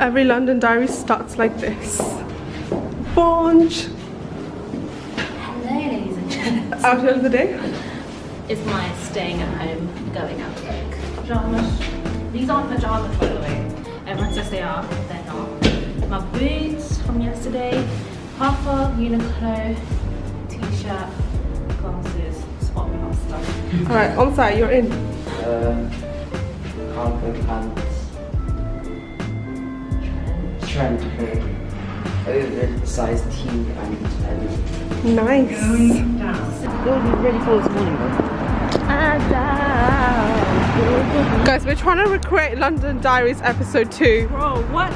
Every London Diary starts like this. Bonj! Hello, ladies and gents. Outfit of the day? Is my staying at home, going out look. Pajamas. These aren't pajamas, by the way. Everyone says they are, they're not. My boots from yesterday, puffer, Uniqlo, t-shirt, glasses, spot pasta. Alright, on site, you're in. Cargo pants. Trend. Oversized tee and Nice. it would be really cool this morning though. Guys, we're trying to recreate London Diaries episode 2. Bro, what?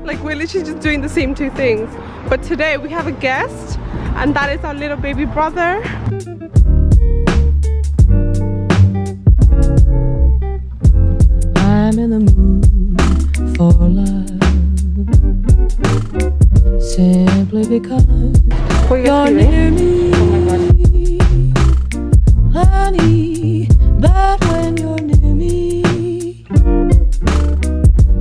Like, we're literally just doing the same two things. But today we have a guest, and that is our little baby brother. I'm in the mood for love, simply because What are you you're guys near doing? me, honey. But when you're near me,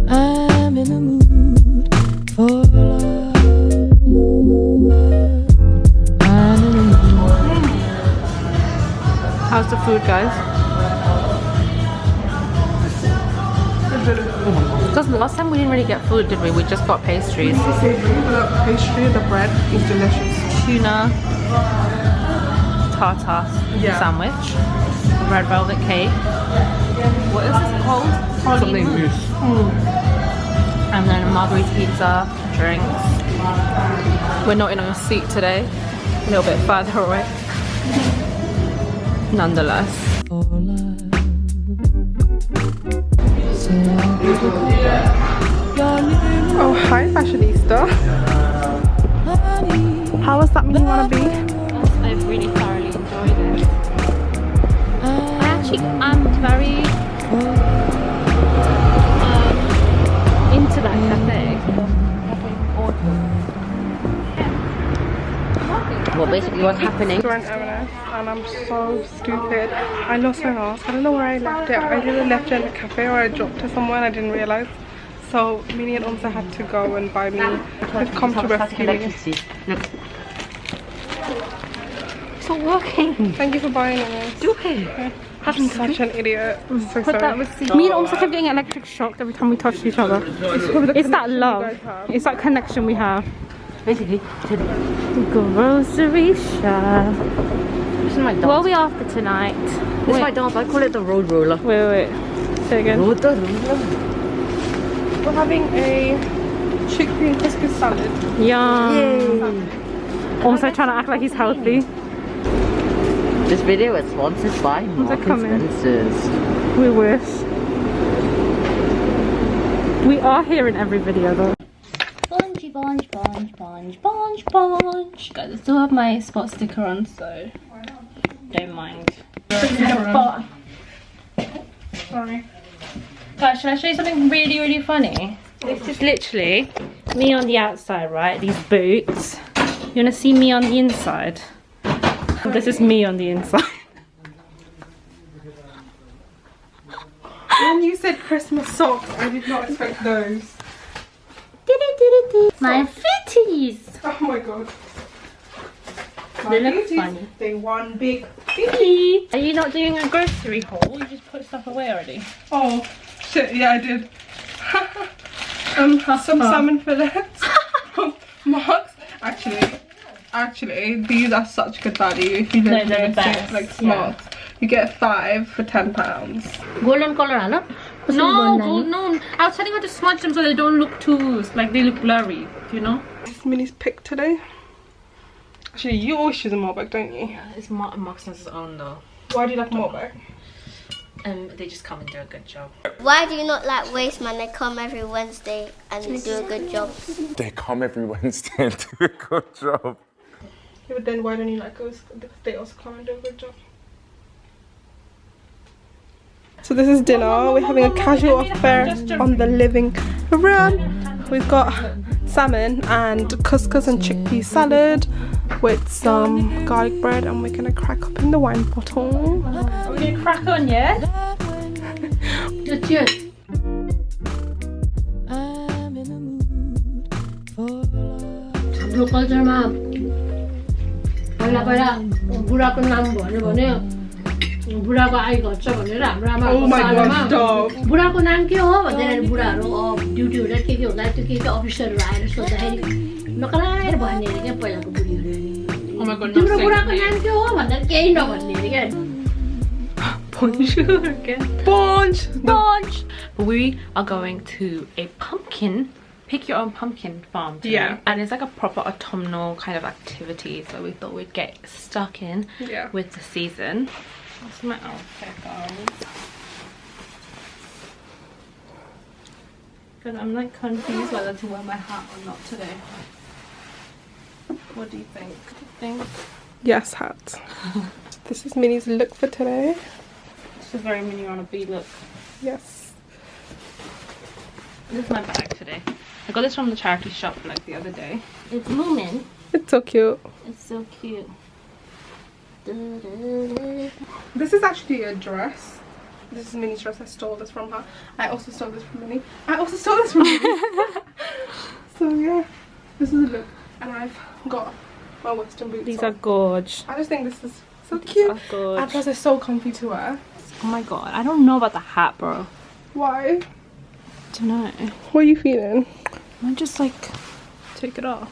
I'm in the mood for love. I'm in the mood. How's the food, guys? Because last time we didn't really get food, did we? We just got pastries. The pastry, the bread is delicious. Tuna tartar sandwich, red velvet cake. What is this called? Something mousse. And then a margarita pizza, drinks. We're not in our seat today, a little bit further away. Nonetheless. For love. Oh, hi, fashionista. How was that mini wannabe? I've really thoroughly enjoyed it. I'm very into that cafe. Well, basically what's happening? Restaurant M&S, and I'm so stupid. I lost my mask. I don't know where I left it. I either left it in the cafe or I dropped it somewhere and I didn't realize. So Minnie and Umsa had to go and buy me. They've come to rescue me. Look. It's not working. Thank you for buying it. Do it. I'm such an idiot. I'm so Put that sorry. receipt. Me and Umsa kept getting electric shocked every time we touched each other. It's that love. It's that connection we have. Basically, Grocery shop. this is my dance. What are we after tonight? This is my dance. I call it the road roller. Wait. Say again. Road roller. We're having a chickpea and couscous salad. Yum. Also trying to act like he's healthy. This video is sponsored by Marks & coming? Spencer's. We wish. We are here in every video though. Sponge. Guys, I still have my spot sticker on, so don't mind. Sorry. Guys, should I show you something really, really funny? This is literally me on the outside, right? These boots. You wanna see me on the inside? This is me on the inside. When you said Christmas socks, I did not expect those. My fitties! Oh my god. They My look beauties, funny. They one big. Are you not doing a grocery haul? You just put stuff away already. Oh shit, yeah I did. Some salmon fillets from Marks. Actually, these are such good value if you No, live they're the near best, like yeah. Marks. You get 5 for £10. Golden color, Anna? No, no. I was telling her to smudge them so they don't look too, like they look blurry, you know? This Minnie's pick today. Actually, you always choose a Malbec, don't you? Yeah, it's Marks & own though. Why do you like Malbec? They just come and do a good job. Why do you not like Waste Man? They come every Wednesday and do a good job. They come every Wednesday and do a good job. Yeah, but then why don't you like us? Because they also come and do a good job. So this is dinner. We're having a casual affair on the living room. We've got salmon and couscous and chickpea salad with some garlic bread, and we're gonna crack up in the wine bottle. Are we gonna crack on, yeah? Cheers. हाम्रो कल्चरमा पहिला बुढाको नाम भन्यो भने बुढाको आई घट्छ भनेर हाम्रो आमाको बुढाको नाम के हो भन्दाखेरि बुढाहरू ड्युटी हुँदा के हुँदा त्यो के अफिसरहरू आएर सोद्धाखेरि नकराएर भन्ने अरे क्या पहिलाको बुढीहरू तिम्रो बुढाको नाम के हो भन्दा केही नभन्ने अरे क्या Bonjour again. Bonjour. We are going to a pumpkin, pick your own pumpkin farm today. Yeah. And it's like a proper autumnal kind of activity, so we thought we'd get stuck in with the season. What's my outfit, guys? Because I'm like confused whether to wear my hat or not today. What do you think? Yes, hat. This is Minnie's look for today. This is very mini on a B look. Yes. This is my bag today. I got this from the charity shop like the other day. It's Moomin. It's so cute. It's so cute. This is actually a dress. This is Minnie's dress. I stole this from her. I also stole this from Minnie. I also stole this from Minnie. So yeah, this is a look. And I've got my Western boots. These on. are gorgeous. I just think this is so cute. And plus it's so comfy to wear. Oh my god, I don't know about the hat, bro. Why? I don't know. What are you feeling? I might just like take it off.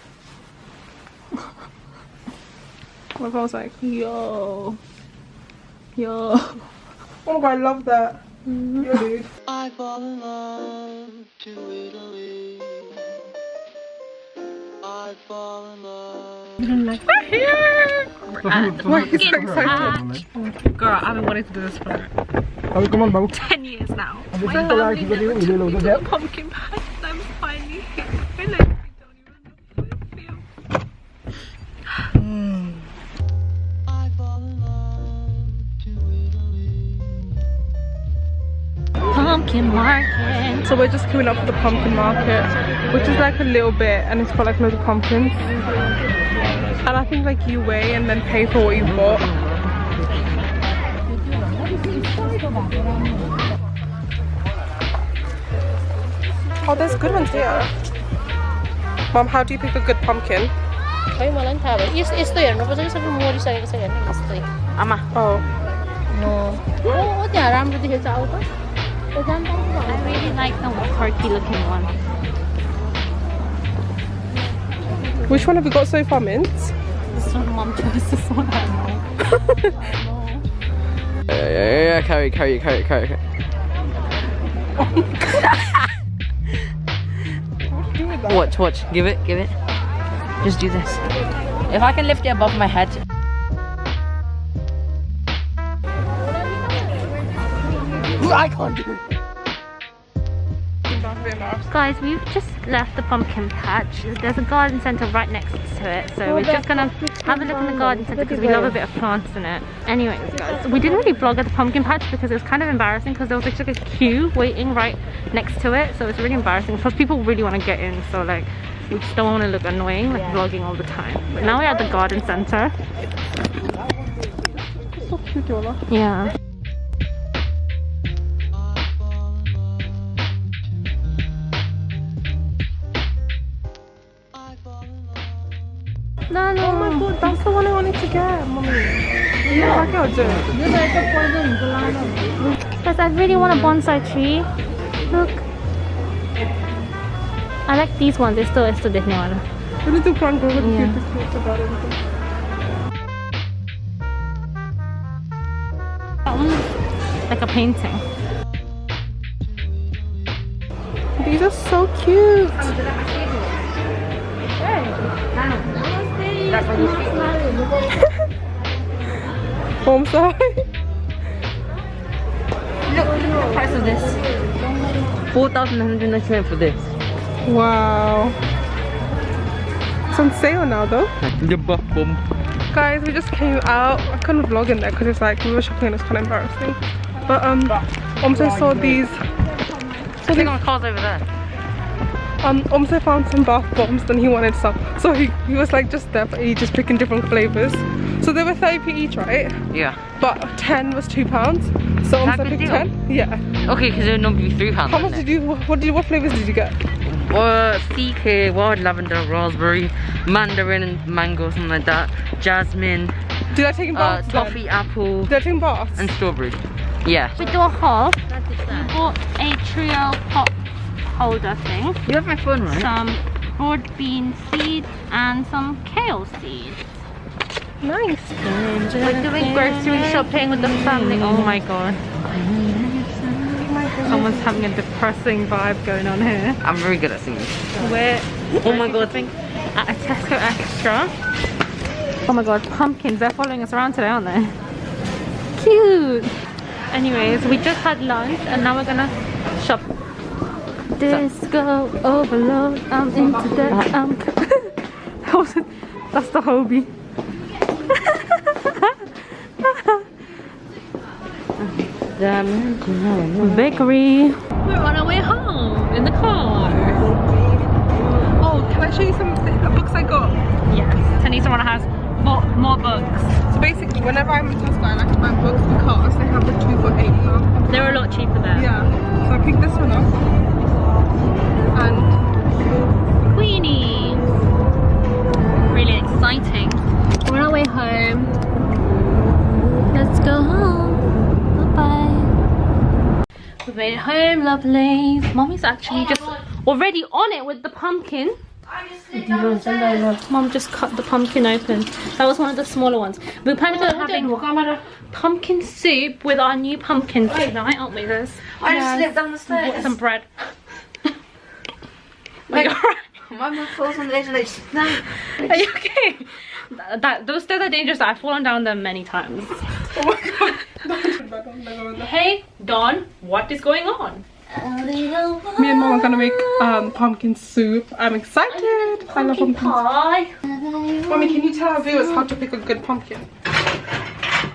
What if I was like, Yo. oh my god, I love that. Yo, dude. I fall in love to Italy. I fall in love. We're here! Why are you so excited? Girl, I've been wanting to do this for 10 years now. My family never took me to a pumpkin patch. I'm finally here. I feel like we don't even know how it feels. I fall in love to Italy. Pumpkin market. So we're just queuing up for the pumpkin market, which is like a little bit, and it's got like loads of pumpkins. And I think like you weigh and then pay for what you bought. Oh, there's good ones here. Mom, how do you pick a good pumpkin? खै मलाई पनि थाहा भयो यस्तो हेर्नुपर्छ कि सबै मरिसकेको छ हेर्नु यस्तै Ama. Oh. ओ त्यहाँ राम्रो देखेछ आउ त I really like the turkey looking one. Which one have we got so far, Mints? This one, Mom chose this one. I don't know. Yeah, carry. Watch, give it. Just do this. If I can lift it above my head. I can't do it. Guys, we've just left the pumpkin patch. There's a garden centre right next to it, so we're just gonna have a look in the garden centre because we love a bit of plants in it. Anyways, guys, we didn't really vlog at the pumpkin patch because it was kind of embarrassing because there was like a queue waiting right next to it, so it's really embarrassing because people really want to get in, so like we just don't want to look annoying like vlogging all the time. But now we're at the garden centre. So cute, Yola. Yeah. No. Oh my god, that's the one I wanted to get, Mommy. Yeah, I got it. Guys, I really want a bonsai tree. Look. I like these ones. Esto देखने वाला. The little plant girl with the Yeah. cutest cute about everything. That one looks like a painting. These are so cute. Oh, I'm sorry. Look at the price of this. 4,999 for this. Wow. It's on sale now though. The buff bomb. Guys, we just came out. I couldn't vlog in there because it's like we were shopping and it's kind of embarrassing. But Omso saw these. I think my car's over there. Omso found some bath bombs and he wanted some. So he was like just there, but he just picking different flavours. So they were 30p each, right? Yeah. But 10 was £2. So Is that Omso a good picked deal? 10. Yeah. Okay, because it would normally be £3. How much did you? What flavours did you get? CK, wild lavender, raspberry, mandarin and mango, something like that. Jasmine, Did I take in baths? toffee, apple, Did I take in baths? and strawberry. Yeah. We do a haul. We bought a trio pot holder thing. You have my phone, right? Some broad bean seeds and some kale seeds. Nice. We're doing grocery shopping with the family. Oh my god. Someone's having a depressing vibe going on here. I'm very good at singing. We're Oh my god. at a Tesco Extra. Oh my god, pumpkins. They're following us around today, aren't they? Cute. Anyways, we just had lunch and now we're gonna shop. Disco overload. I'm into that. That's the hobby. Bakery. We're on our way home in the car. Oh, can I show you some books I got? Yes, Tenisa has more books. So basically, whenever I'm in Tesco, I like to buy books because they have the 2 for $8 now. They're a lot cheaper there. Yeah. So I picked this one up. And Queenie. Really exciting. We're on our way home. Let's go home. Bye-bye. We made it home, lovelies. Mommy's actually just already on it with the pumpkin. Mom just cut the pumpkin open. That was one of the smaller ones. We're planning on having pumpkin soup with our new pumpkin tonight, aren't we, Liz? I just slipped down the stairs. With some bread. Like, my mouth falls on the edge and I just, no. Are you okay? Those stairs are dangerous. I've fallen down them many times. oh my god. Hey, Dawn, what is going on? Me and Mom are gonna make pumpkin soup. I'm excited. I love pumpkin pie. Mommy, can you tell our viewers how to pick a good pumpkin?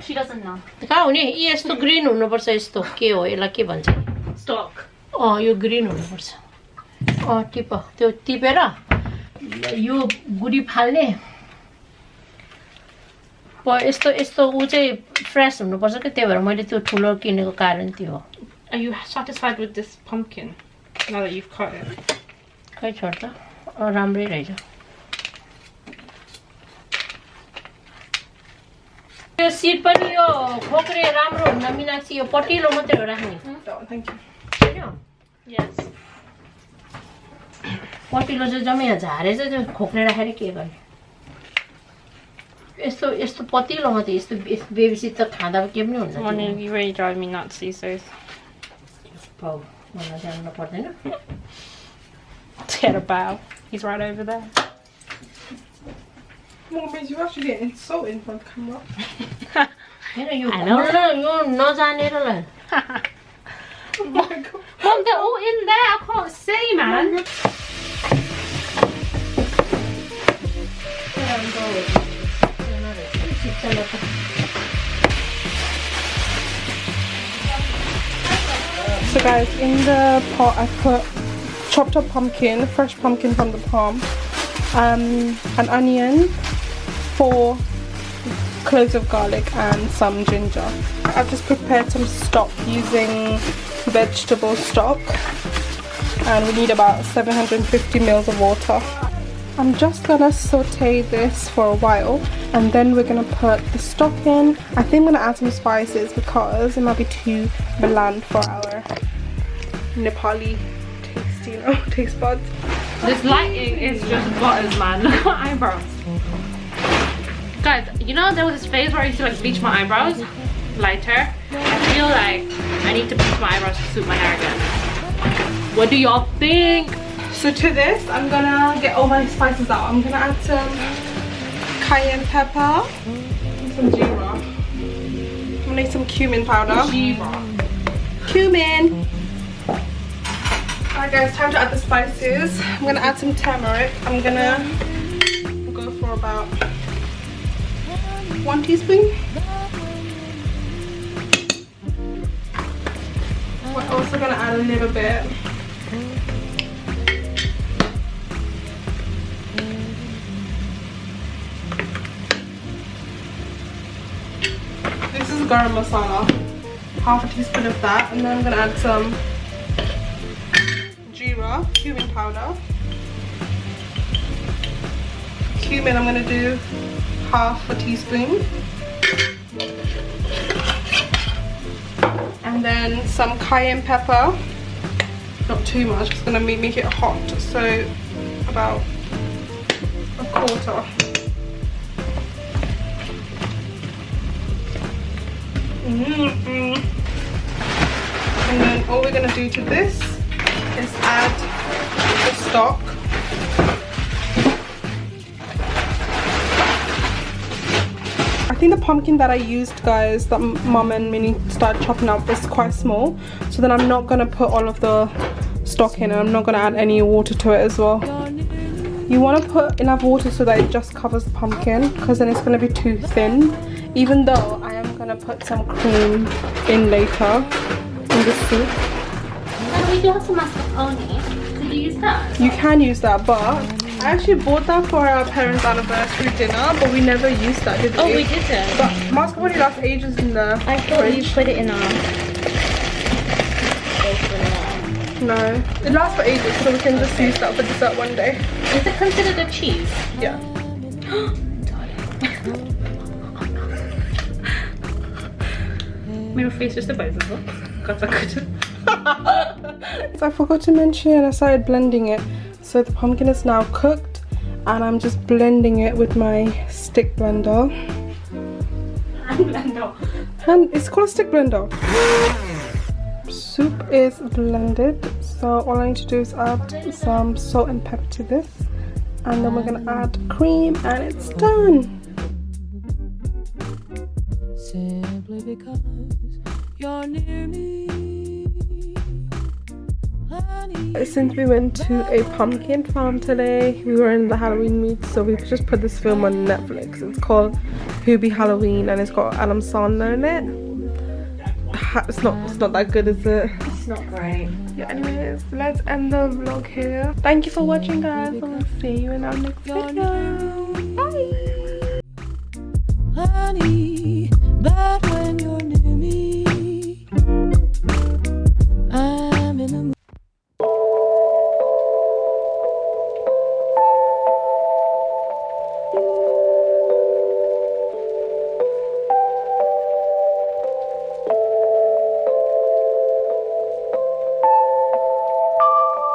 She doesn't know. कहाँ हुने यी यस्तो green हुनुपर्छ यस्तो के हो यसलाई के भन्छ Stock. यो ग्रीन हुनुपर्छ टिप त्यो टिपेर यो गुडी फाल्ने यस्तो यस्तो उ चाहिँ फ्रेस हुनुपर्छ के त्यही भएर मैले त्यो ठुलो किनेको कारण त्यो हो Are you satisfied with this pumpkin now that you've cut it? खै छोड त राम्रै रहेछ यो सिड पनि यो खोक्रे राम्रो हुन्न मिनाक्षी यो पटिलो मात्रै हो राख्ने Oh, thank you. Yes. पटिलो चाहिँ जम्मै यहाँ झारेछ त्यो खोक्रे राखेर के गर्ने यस्तो यस्तो पतिलो मात्रै यस्तो बेबीसित त खाँदा के पनि हुन्छ Morning, you really drive me nuts these days. पाउ मलाई जान्न पर्दैन Get a bow. He's right over there. Mom, you're actually getting insulted in front of camera. Hahn yo yo नजानेरलाई Oh my god. Mom, they're all in there. I can't see, man. So guys, in the pot I put chopped up pumpkin, fresh pumpkin from the palm, an onion, 4 cloves of garlic and some ginger. I've just prepared some stock using vegetable stock and we need about 750 ml of water. I'm just gonna saute this for a while and then we're gonna put the stock in. I think I'm gonna add some spices because it might be too bland for our Nepali taste, you know, taste buds. This lighting is just butters, man. Look at my eyebrows. Guys, you know there was this phase where I used to like bleach my eyebrows lighter. I feel like I need to bleach my eyebrows to suit my hair again. What do y'all think? So to this, I'm gonna get all my spices out. I'm gonna add some cayenne pepper and some jeera. I'm gonna need some cumin powder. Jeera. Cumin! Alright guys, time to add the spices. I'm gonna add some turmeric. I'm gonna go for about 1 teaspoon. We're also gonna add a little bit this is garam masala, half a teaspoon of that, and then I'm gonna add some jeera. powder, cumin powder. Cumin, I'm going to do half a teaspoon. And then some cayenne pepper. Not too much, it's going to make it hot. So about a quarter. And then all we're going to do to this is add the stock. I think the pumpkin that I used, guys, that Mum and Minnie started chopping up, is quite small. So then I'm not going to put all of the stock in, and I'm not going to add any water to it as well. You want to put enough water so that it just covers the pumpkin, because then it's going to be too thin. Even though I am going to put some cream in later in the soup. And we do have some mascarpone. Could you use that? You can use that, but I actually bought that for our parents' anniversary dinner, but we never used that, did we? Oh, we didn't. But mascarpone lasts ages in the I thought you fridge. put it in our... No, it lasts for ages, so we can just use that for dessert one day. Is it considered a cheese? Yeah. Mirror face just the both of them. God, I couldn't. I forgot to mention, I started blending it. So the pumpkin is now cooked, and I'm just blending it with my stick blender. Hand blender. And it's called a stick blender. Soup is blended, so all I need to do is add some salt and pepper to this, and then we're gonna add cream, and it's done. Simply because you're near me. Since we went to a pumpkin farm today, we were in the Halloween mood, so we just put this film on Netflix. It's called Who Be Halloween, and it's got Adam Sandler in it. It's not that good, is it? It's not great. Yeah, anyways, let's end the vlog here. Thank you for watching, guys, and we'll see you in our next video. Bye! Honey.